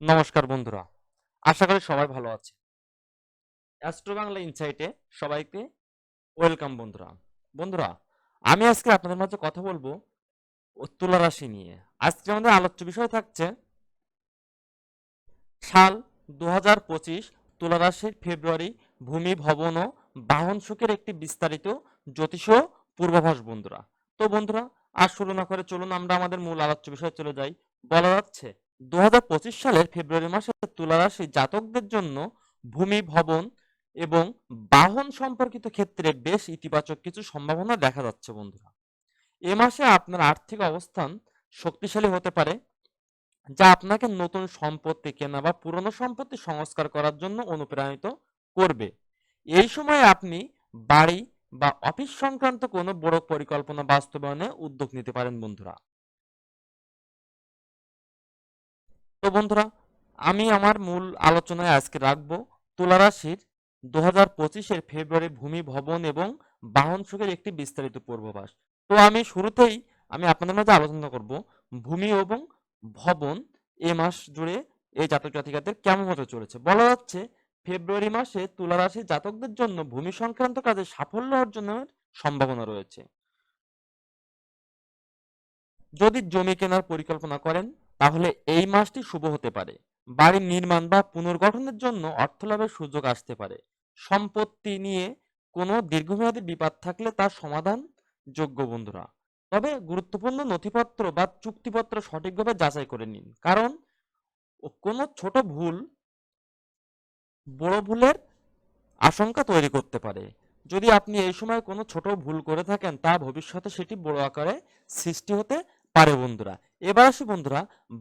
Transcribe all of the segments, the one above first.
নমস্কার বন্ধুরা, আশা করি সবাই ভালো আছে। অ্যাস্ট্রো বাংলা ইনসাইটে সবাইকে ওয়েলকাম বন্ধুরা। বন্ধুরা, আমি আজকে আপনাদের মাঝে কথা বলবো তুলা রাশি নিয়ে। আজকে আমাদের আলোচ্য বিষয় থাকছে সাল 2025 তুলা রাশির ফেব্রুয়ারি ভূমি, ভবন ও বাহন সুখের একটি বিস্তারিত জ্যোতিষীয় পূর্বাভাস বন্ধুরা। তো বন্ধুরা, আর শুরু না করে চলুন আমরা আমাদের মূল আলোচ্য বিষয়ে চলে যাই। বলা যাচ্ছে 2025 সালের ফেব্রুয়ারি মাসে তুলা রাশি জাতকদের জন্য ভূমি, ভবন এবং বাহন সম্পর্কিত ক্ষেত্রে বেশ ইতিবাচক কিছু সম্ভাবনা দেখা যাচ্ছে বন্ধুরা। এ মাসে আপনার আর্থিক অবস্থান শক্তিশালী হতে পারে, যা আপনাকে নতুন সম্পত্তি কেনা বা পুরনো সম্পত্তি সংস্কার করার জন্য অনুপ্রাণিত করবে। এই সময়ে আপনি বাড়ি বা অফিস সংক্রান্ত কোনো বড় পরিকল্পনা বাস্তবায়নে উদ্যোগ নিতে পারেন বন্ধুরা। তো বন্ধুরা, আমি আমার মূল আলোচনায় আজকে রাখবো তুলা রাশির 2025-এর ফেব্রুয়ারি ভূমি, ভবন এবং বাহন সুখের একটি বিস্তারিত পূর্বাভাস। তো আমি শুরুতেই আপনাদের মাঝে আলোচনা করব ভূমি এবং ভবন এ মাস জুড়ে এই জাতক জাতিকাদের কেমন হতে চলেছে। বলা যাচ্ছে ফেব্রুয়ারি মাসে তুলা রাশির জাতকদের জন্য ভূমি সংক্রান্ত কাজে সাফল্য অর্জনের সম্ভাবনা রয়েছে। যদি জমি কেনার পরিকল্পনা করেন তাহলে এই মাসটি শুভ হতে পারে। বাড়ি নির্মাণ বা পুনর্গঠনের জন্য অর্থ লাভের সুযোগ আসতে পারে। সম্পত্তি নিয়ে কোনো দীর্ঘমেয়াদী বিবাদ থাকলে তার সমাধান যোগ্য বন্ধুরা। তবে গুরুত্বপূর্ণ নথিপত্র বা চুক্তিপত্র সঠিকভাবে যাচাই করে নিন, কারণ কোনো ছোট ভুল বড় ভুলের আশঙ্কা তৈরি করতে পারে। যদি আপনি এই সময় কোনো ছোট ভুল করে থাকেন তা ভবিষ্যতে সেটি বড় আকারে সৃষ্টি হতে পারে বন্ধুরা। এবার আসি বন্ধুরা,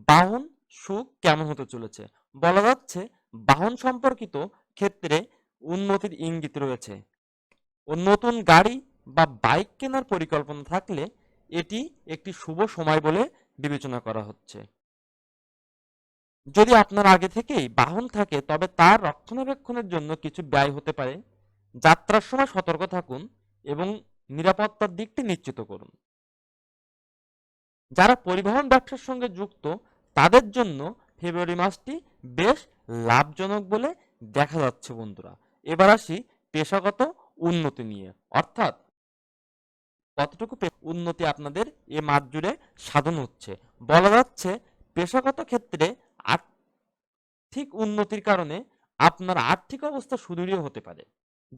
বাহন সুখ কেমন হতে চলেছে। বলা যাচ্ছে বাহন সম্পর্কিত ক্ষেত্রে উন্নতির ইঙ্গিত রয়েছে। ও নতুন গাড়ি বা বাইক কেনার পরিকল্পনা থাকলে এটি একটি শুভ সময় বলে বিবেচনা করা হচ্ছে। যদি আপনার আগে থেকেই বাহন থাকে তবে তার রক্ষণাবেক্ষণের জন্য কিছু ব্যয় হতে পারে। যাত্রার সময় সতর্ক থাকুন এবং নিরাপত্তার দিকটি নিশ্চিত করুন। যারা পরিবহন ব্যবসার সঙ্গে যুক্ত তাদের জন্য ফেব্রুয়ারি মাসটি বেশ লাভজনক বলে দেখা যাচ্ছে বন্ধুরা। এবার আসি পেশাগত উন্নতি নিয়ে, অর্থাৎ কতটুকু উন্নতি আপনাদের এ মাস জুড়ে সাধন হচ্ছে। বলা যাচ্ছে পেশাগত ক্ষেত্রে আর্থিক উন্নতির কারণে আপনার আর্থিক অবস্থা সুদৃঢ় হতে পারে,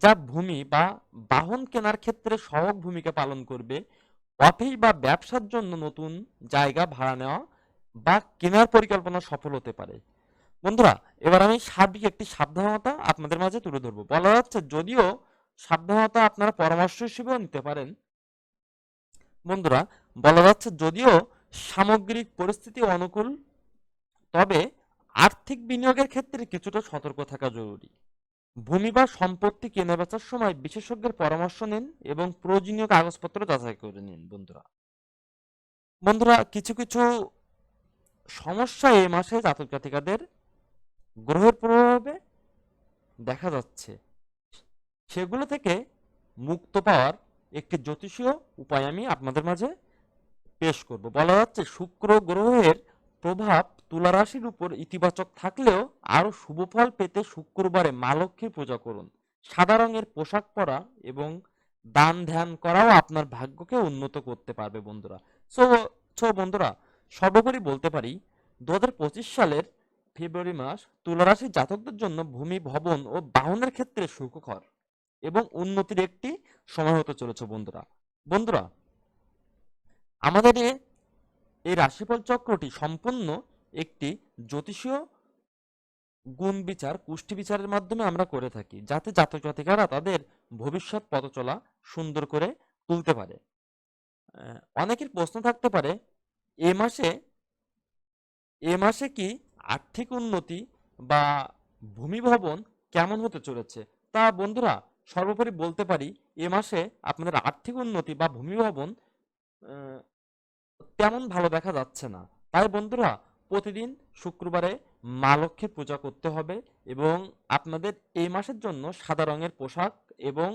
যা ভূমি বা বাহন কেনার ক্ষেত্রে সহায়ক ভূমিকা পালন করবে। অফিস বা ব্যবসার জন্য নতুন জায়গা ভাড়া নেওয়া বা কেনার পরিকল্পনা সফল হতে পারে বন্ধুরা। এবার আমি সার্বিক একটি সাবধানতা আপনাদের মাঝে তুলে ধরবো। বলা যাচ্ছে যদিও সাবধানতা আপনারা পরামর্শ হিসেবেও নিতে পারেন বন্ধুরা। বলা যাচ্ছে যদিও সামগ্রিক পরিস্থিতি অনুকূল, তবে আর্থিক বিনিয়োগের ক্ষেত্রে কিছুটা সতর্ক থাকা জরুরি। ভূমি বা সম্পত্তি কেনাবেচার সময় বিশেষজ্ঞের পরামর্শ নিন এবং প্রয়োজনীয় কাগজপত্র যাচাই করে নিন বন্ধুরা। বন্ধুরা, কিছু কিছু সমস্যা এই মাসে জাতক জাতিকাদের গ্রহের প্রভাবে দেখা যাচ্ছে, সেগুলো থেকে মুক্ত পাওয়ার একটি জ্যোতিষীয় উপায় আমি আপনাদের মাঝে পেশ করব। বলা যাচ্ছে শুক্র গ্রহের প্রভাব তুলা রাশির উপর ইতিবাচক থাকলেও আরো শুভ ফল পেতে শুক্রবারে মা লক্ষ্মীর পূজা করুন। সাদা রঙের পোশাক পরা এবং দান ধ্যান করাও আপনার ভাগ্যকে উন্নত করতে পারবে বন্ধুরা। সো সো বন্ধুরা, সর্বোপরি বলতে পারি 2025 সালের ফেব্রুয়ারি মাস তুলা রাশির জাতকদের জন্য ভূমি, ভবন ও বাহনের ক্ষেত্রে সুখকর এবং উন্নতির একটি সময় হতে চলেছে বন্ধুরা। বন্ধুরা, আমাদের এই রাশিফল চক্রটি সম্পূর্ণ একটি জ্যোতিষীয় গুণ বিচার, কুষ্টি বিচারের মাধ্যমে আমরা করে থাকি, যাতে জাতক জাতিকারা তাদের ভবিষ্যৎ পথ চলা সুন্দর করে তুলতে পারে। অনেকের প্রশ্ন থাকতে পারে এ মাসে এ মাসে কি আর্থিক উন্নতি বা ভূমি ভবন কেমন হতে চলেছে। তা বন্ধুরা, সর্বোপরি বলতে পারি এ মাসে আপনাদের আর্থিক উন্নতি বা ভূমি ভবন আহ, তেমন ভালো দেখা যাচ্ছে না। তাই বন্ধুরা, প্রতিদিন শুক্রবারে মা লক্ষ্মীর পূজা করতে হবে এবং আপনাদের এই মাসের জন্য সাদা রঙের পোশাক এবং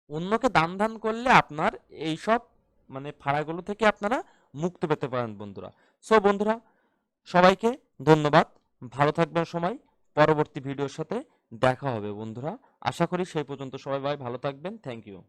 অন্যকে দান দান করলে আপনার এইসব ফাড়াগুলো থেকে আপনারা মুক্ত পেতে পারেন বন্ধুরা। সো বন্ধুরা, সবাইকে ধন্যবাদ, ভালো থাকবেন সবাই। পরবর্তী ভিডিওর সাথে দেখা হবে বন্ধুরা। আশা করি সেই পর্যন্ত সবাই ভালো থাকবেন। Thank you.